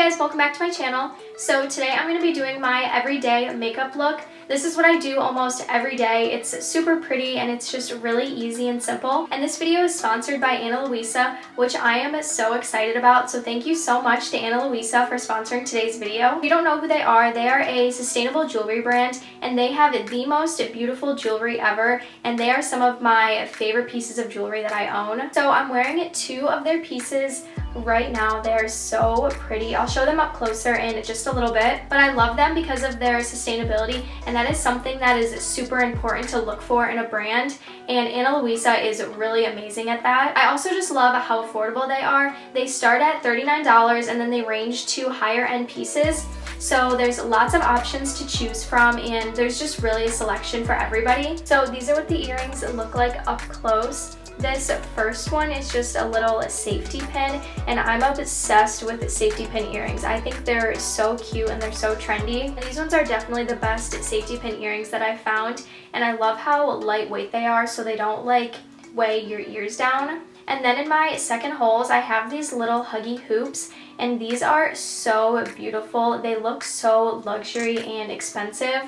guys, welcome back to my channel. So today I'm going to be doing my everyday makeup look. This is what I do almost every day. It's super pretty and it's just really easy and simple. And this video is sponsored by Ana Luisa, which I am so excited about. So thank you so much to Ana Luisa for sponsoring today's video. If you don't know who they are a sustainable jewelry brand and they have the most beautiful jewelry ever. And they are some of my favorite pieces of jewelry that I own. So I'm wearing two of their pieces right now. They are so pretty. I'll show them up closer in just a little bit, but I love them because of their sustainability, and that is something that is super important to look for in a brand, and Ana Luisa is really amazing at that. I also just love how affordable they are. They start at $39 and then they range to higher end pieces. So there's lots of options to choose from and there's just really a selection for everybody. So these are what the earrings look like up close. This first one is just a little safety pin, and I'm obsessed with safety pin earrings. I think they're so cute and they're so trendy. And these ones are definitely the best safety pin earrings that I've found, and I love how lightweight they are so they don't like weigh your ears down. And then in my second holes, I have these little huggy hoops, and these are so beautiful. They look so luxury and expensive,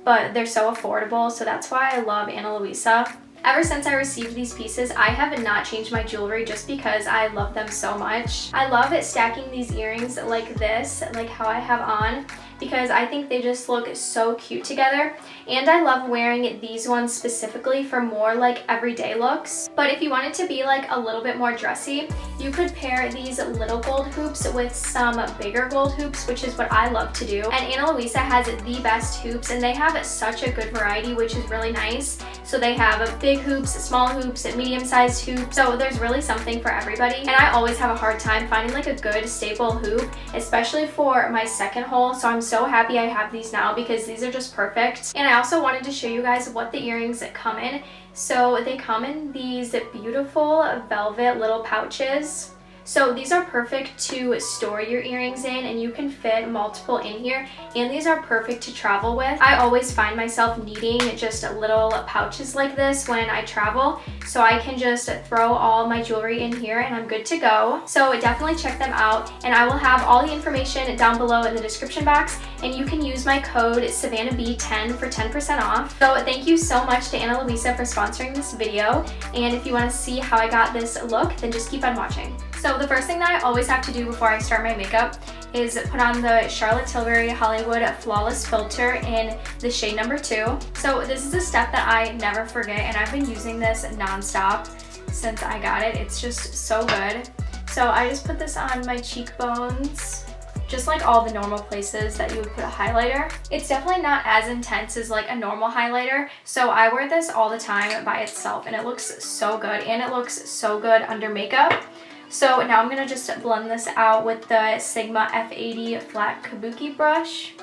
but they're so affordable, so that's why I love Ana Luisa. Ever since I received these pieces, I have not changed my jewelry just because I love them so much. I love stacking these earrings like this, like how I have on, because I think they just look so cute together. And I love wearing these ones specifically for more like everyday looks. But if you wanted to be like a little bit more dressy, you could pair these little gold hoops with some bigger gold hoops, which is what I love to do. And Ana Luisa has the best hoops and they have such a good variety, which is really nice. So they have big hoops, small hoops, medium-sized hoops. So there's really something for everybody. And I always have a hard time finding like a good staple hoop, especially for my second hole. So I'm so happy I have these now because these are just perfect. And I also wanted to show you guys what the earrings come in. So they come in these beautiful velvet little pouches. So these are perfect to store your earrings in, and you can fit multiple in here, and these are perfect to travel with. I always find myself needing just little pouches like this when I travel, so I can just throw all my jewelry in here and I'm good to go. So definitely check them out, and I will have all the information down below in the description box, and you can use my code SavannahB10 for 10% off. So thank you so much to Ana Luisa for sponsoring this video, and if you want to see how I got this look, then just keep on watching. So the first thing that I always have to do before I start my makeup is put on the Charlotte Tilbury Hollywood Flawless Filter in the shade number 2. So this is a step that I never forget, and I've been using this nonstop since I got it. It's just so good. So I just put this on my cheekbones, just like all the normal places that you would put a highlighter. It's definitely not as intense as like a normal highlighter, so I wear this all the time by itself and it looks so good, and it looks so good under makeup. So now I'm going to just blend this out with the Sigma F80 flat kabuki brush.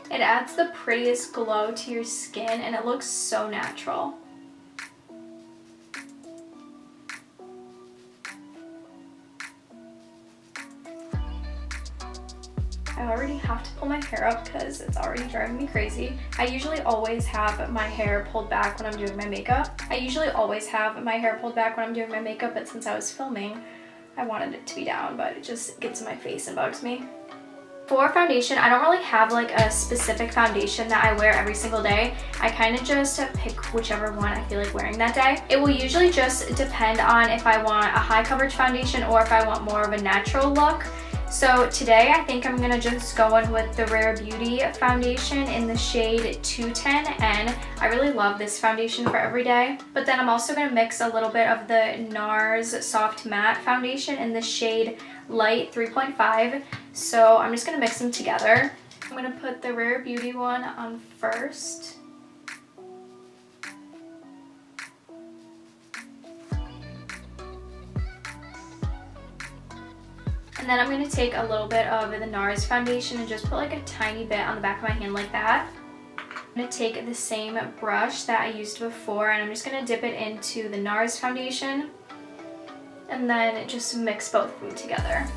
It adds the prettiest glow to your skin and it looks so natural. I already have to pull my hair up because it's already driving me crazy. I usually always have my hair pulled back when I'm doing my makeup. But since I was filming, I wanted it to be down, but it just gets in my face and bugs me. For foundation, I don't really have like a specific foundation that I wear every single day. I kind of just pick whichever one I feel like wearing that day. It will usually just depend on if I want a high coverage foundation or if I want more of a natural look. So today I think I'm going to just go in with the Rare Beauty foundation in the shade 210N. I really love this foundation for every day. But then I'm also going to mix a little bit of the Nars Soft Matte foundation in the shade Light 3.5. So I'm just going to mix them together. I'm going to put the Rare Beauty one on first. And then I'm going to take a little bit of the Nars foundation and just put like a tiny bit on the back of my hand like that. I'm going to take the same brush that I used before and I'm just going to dip it into the Nars foundation and then just mix both of them together.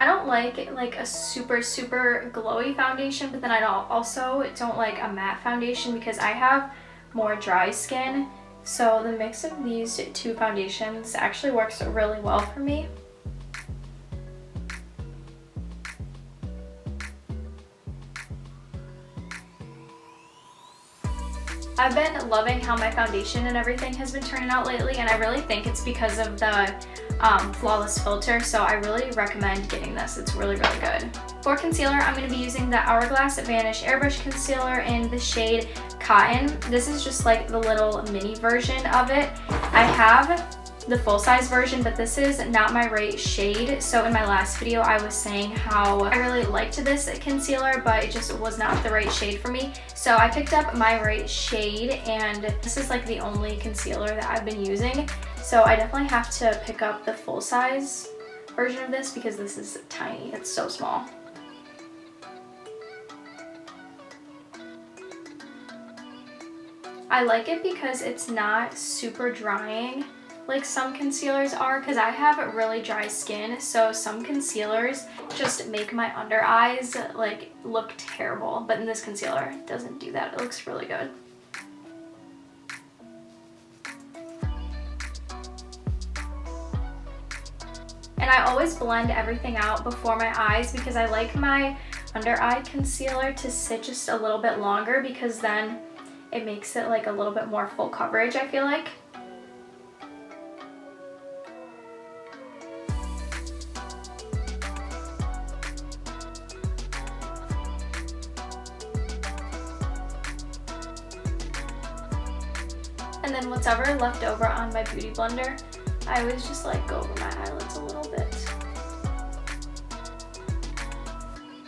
I don't like a super glowy foundation, but then I also don't like a matte foundation because I have more dry skin. So the mix of these two foundations actually works really well for me. I've been loving how my foundation and everything has been turning out lately, and I really think it's because of the Flawless filter, so I really recommend getting this. It's really good. For concealer, I'm going to be using the Hourglass Vanish Airbrush Concealer in the shade Cotton. This is just like the little mini version of it. I have the full-size version, but this is not my right shade. So in my last video, I was saying how I really liked this concealer, but it just was not the right shade for me. So I picked up my right shade, and this is like the only concealer that I've been using. So I definitely have to pick up the full-size version of this because this is tiny. It's so small. I like it because it's not super drying like some concealers are, because I have really dry skin, so some concealers just make my under eyes like look terrible, but in this concealer it doesn't do that. It looks really good. And I always blend everything out before my eyes because I like my under eye concealer to sit just a little bit longer, because then it makes it like a little bit more full coverage, I feel like. And then whatever left over on my beauty blender, I always just like go over my eyelids a little bit.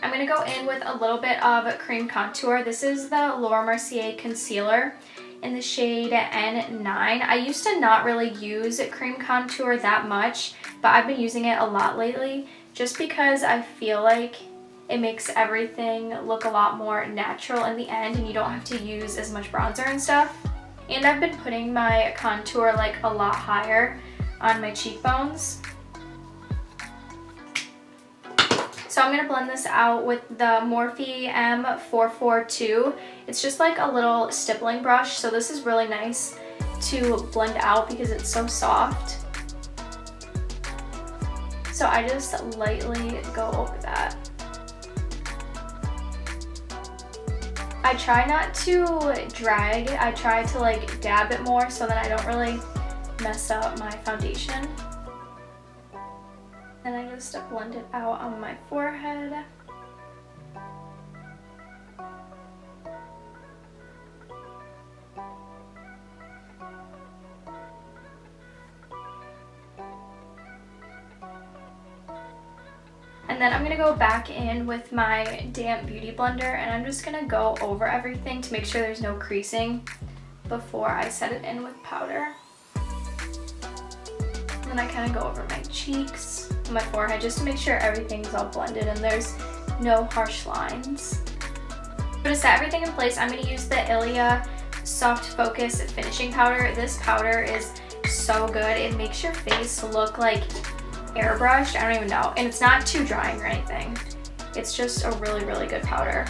I'm going to go in with a little bit of cream contour. This is the Laura Mercier concealer in the shade N9. I used to not really use cream contour that much, but I've been using it a lot lately just because I feel like it makes everything look a lot more natural in the end, and you don't have to use as much bronzer and stuff. And I've been putting my contour like a lot higher on my cheekbones. So I'm going to blend this out with the Morphe M442. It's just like a little stippling brush, so this is really nice to blend out because it's so soft. So I just lightly go over that. I try not to drag, I try to like dab it more so that I don't really mess up my foundation. And I just blend it out on my forehead. And then I'm going to go back in with my damp beauty blender, and I'm just going to go over everything to make sure there's no creasing before I set it in with powder. And then I kind of go over my cheeks and my forehead just to make sure everything's all blended and there's no harsh lines. But to set everything in place, I'm going to use the Ilia Soft Focus Finishing Powder. This powder is so good. It makes your face look like airbrushed. I don't even know. And it's not too drying or anything. It's just a really good powder.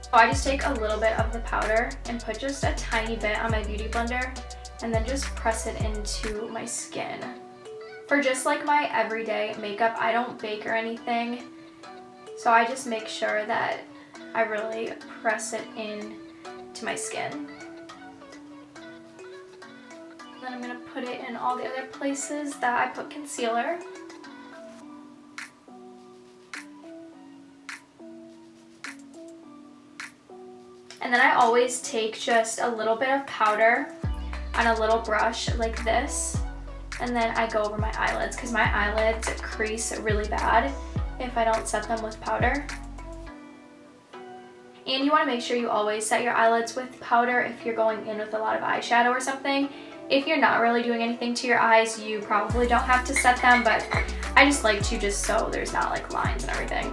So I just take a little bit of the powder and put just a tiny bit on my beauty blender and then just press it into my skin. For just like my everyday makeup, I don't bake or anything. So I just make sure that I really press it in to my skin. Then I'm going to put it in all the other places that I put concealer. And then I always take just a little bit of powder on a little brush like this, and then I go over my eyelids because my eyelids crease really bad if I don't set them with powder. And you want to make sure you always set your eyelids with powder if you're going in with a lot of eyeshadow or something. If you're not really doing anything to your eyes, you probably don't have to set them, but I just like to just so there's not like lines and everything.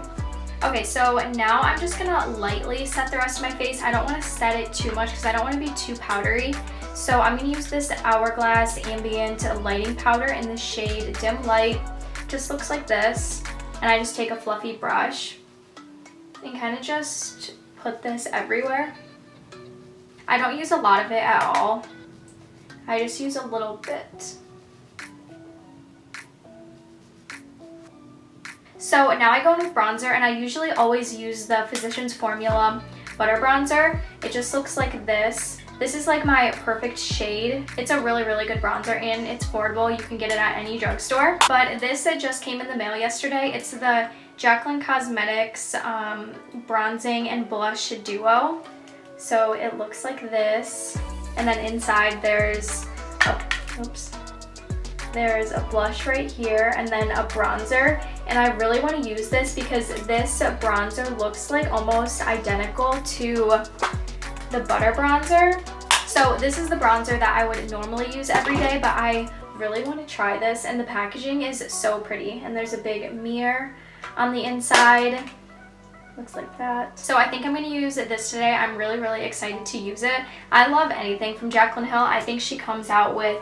Okay, so now I'm just gonna lightly set the rest of my face. I don't want to set it too much because I don't want to be too powdery. So I'm gonna use this Hourglass Ambient lighting powder in the shade Dim Light. Just looks like this. And I just take a fluffy brush and kind of just put this everywhere. I don't use a lot of it at all. I just use a little bit. So now I go in with bronzer, and I usually always use the Physicians Formula Butter Bronzer. It just looks like this. This is like my perfect shade. It's a really, really good bronzer, and it's affordable. You can get it at any drugstore. But this just came in the mail yesterday. It's the Jaclyn Cosmetics Bronzing and Blush Duo. So it looks like this. And then inside there's there's a blush right here and then a bronzer. And I really want to use this because this bronzer looks like almost identical to the butter bronzer. So this is the bronzer that I would normally use every day, but I really want to try this, and the packaging is so pretty. And there's a big mirror on the inside. Looks like that. So I think I'm going to use this today. I'm really, really excited to use it. I love anything from Jaclyn Hill. I think she comes out with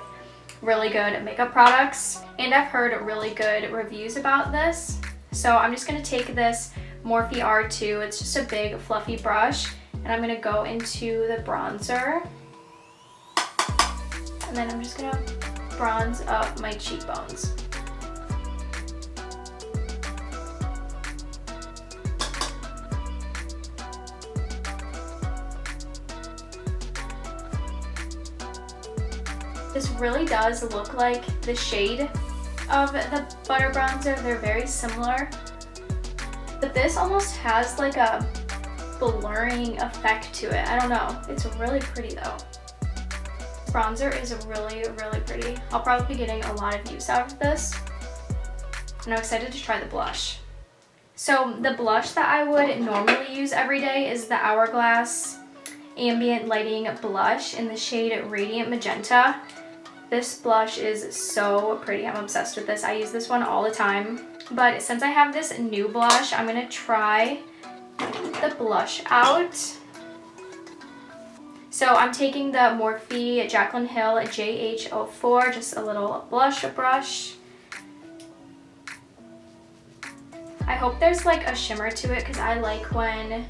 really good makeup products, and I've heard really good reviews about this. So I'm just going to take this Morphe R2. It's just a big fluffy brush, and I'm going to go into the bronzer, and then I'm just going to bronze up my cheekbones. This really does look like the shade of the butter bronzer. They're very similar, but this almost has like a blurring effect to it. I don't know. It's really pretty though. Bronzer is really, really pretty. I'll probably be getting a lot of use out of this, and I'm excited to try the blush. So the blush that I would normally use every day is the Hourglass Ambient Lighting Blush in the shade Radiant Magenta. This blush is so pretty. I'm obsessed with this. I use this one all the time. But since I have this new blush, I'm going to try the blush out. So I'm taking the Morphe Jaclyn Hill JH04, just a little blush brush. I hope there's like a shimmer to it because I like when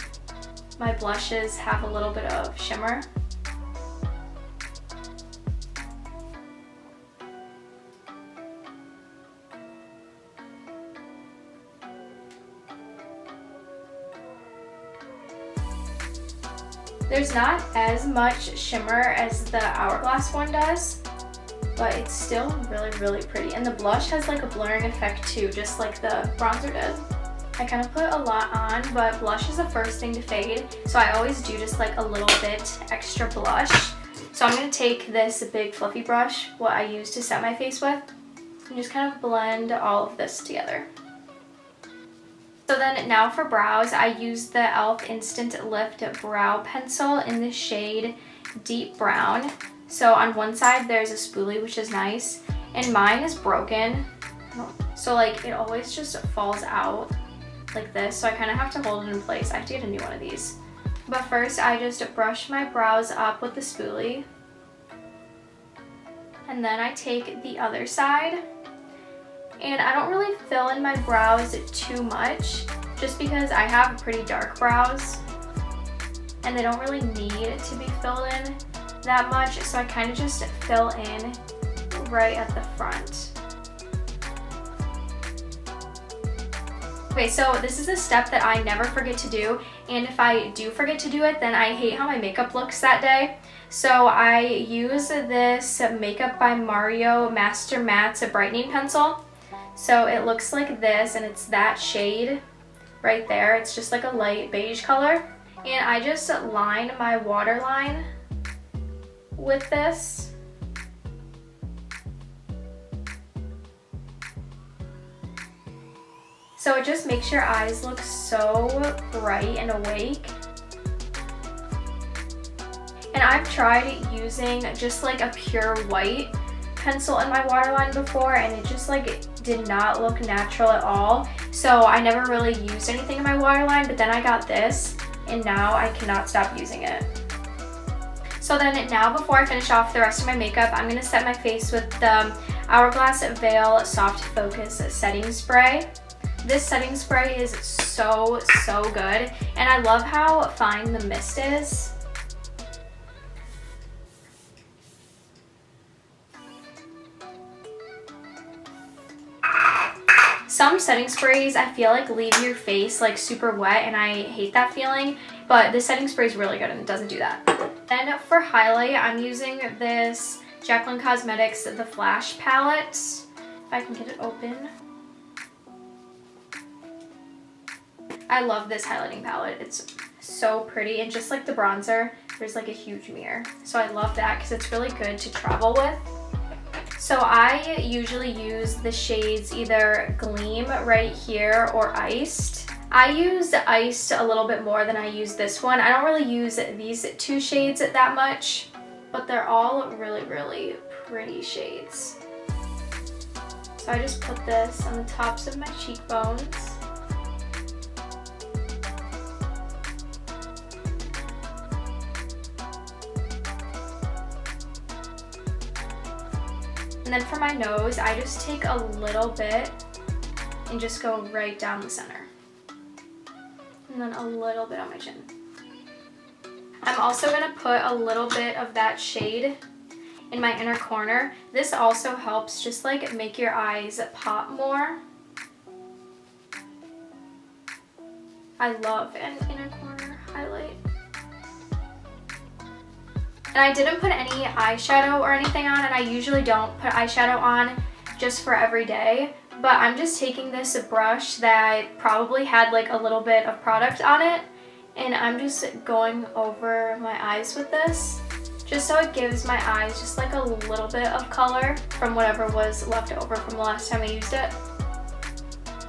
my blushes have a little bit of shimmer. There's not as much shimmer as the Hourglass one does, but it's still really, really pretty. And the blush has like a blurring effect too, just like the bronzer did. I kind of put a lot on, but blush is the first thing to fade, so I always do just like a little bit extra blush. So I'm going to take this big fluffy brush, what I use to set my face with, and just kind of blend all of this together. So then now for brows, I use the e.l.f. Instant Lift Brow Pencil in the shade Deep Brown. So on one side there's a spoolie, which is nice, and mine is broken. So like it always just falls out like this, so I kind of have to hold it in place. I have to get a new one of these. But first I just brush my brows up with the spoolie. And then I take the other side. And I don't really fill in my brows too much, just because I have pretty dark brows and they don't really need to be filled in that much, so I kind of just fill in right at the front. Okay, so this is a step that I never forget to do, and if I do forget to do it, then I hate how my makeup looks that day. So I use this Makeup by Mario Master Matte's brightening pencil. So it looks like this, and it's that shade right there. It's just like a light beige color. And I just line my waterline with this. So it just makes your eyes look so bright and awake. And I've tried using just like a pure white pencil in my waterline before, and it just like did not look natural at all. So I never really used anything in my waterline, but then I got this, and now I cannot stop using it. So then now before I finish off the rest of my makeup, I'm going to set my face with the Hourglass Veil Soft Focus Setting Spray. This setting spray is so good, and I love how fine the mist is. Some setting sprays I feel like leave your face like super wet, and I hate that feeling, but this setting spray is really good and it doesn't do that. Then for highlight, I'm using this Jaclyn Cosmetics The Flash palette. If I can get it open. I love this highlighting palette. It's so pretty, and just like the bronzer, there's like a huge mirror. So I love that because it's really good to travel with. So I usually use the shades either Gleam right here or Iced. I use Iced a little bit more than I use this one. I don't really use these two shades that much, but they're all really pretty shades. So I just put this on the tops of my cheekbones. And then for my nose, I just take a little bit and just go right down the center. And then a little bit on my chin. I'm also gonna put a little bit of that shade in my inner corner. This also helps just like make your eyes pop more. I love an inner corner highlight. And I didn't put any eyeshadow or anything on, and I usually don't put eyeshadow on just for every day. But I'm just taking this brush that probably had like a little bit of product on it, and I'm just going over my eyes with this, just so it gives my eyes just like a little bit of color from whatever was left over from the last time I used it.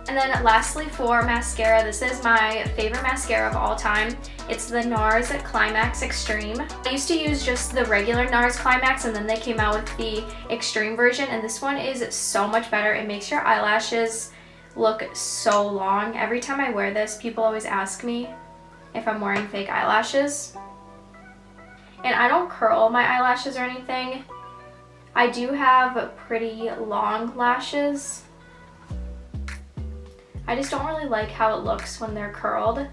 And then lastly for mascara, this is my favorite mascara of all time. It's the Nars Climax Extreme. I used to use just the regular Nars Climax, and then they came out with the extreme version, and this one is so much better. It makes your eyelashes look so long. Every time I wear this, people always ask me if I'm wearing fake eyelashes. And I don't curl my eyelashes or anything. I do have pretty long lashes. I just don't really like how it looks when they're curled.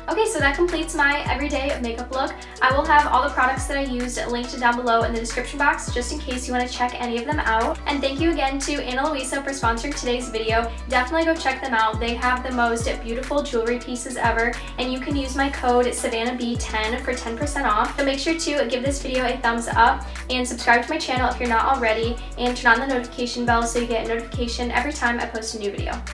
Okay, so that completes my everyday makeup look. I will have all the products that I used linked down below in the description box, just in case you want to check any of them out. And thank you again to Ana Luisa for sponsoring today's video. Definitely go check them out. They have the most beautiful jewelry pieces ever, and you can use my code SavannahB10 for 10% off. So make sure to give this video a thumbs up and subscribe to my channel if you're not already, and turn on the notification bell so you get a notification every time I post a new video.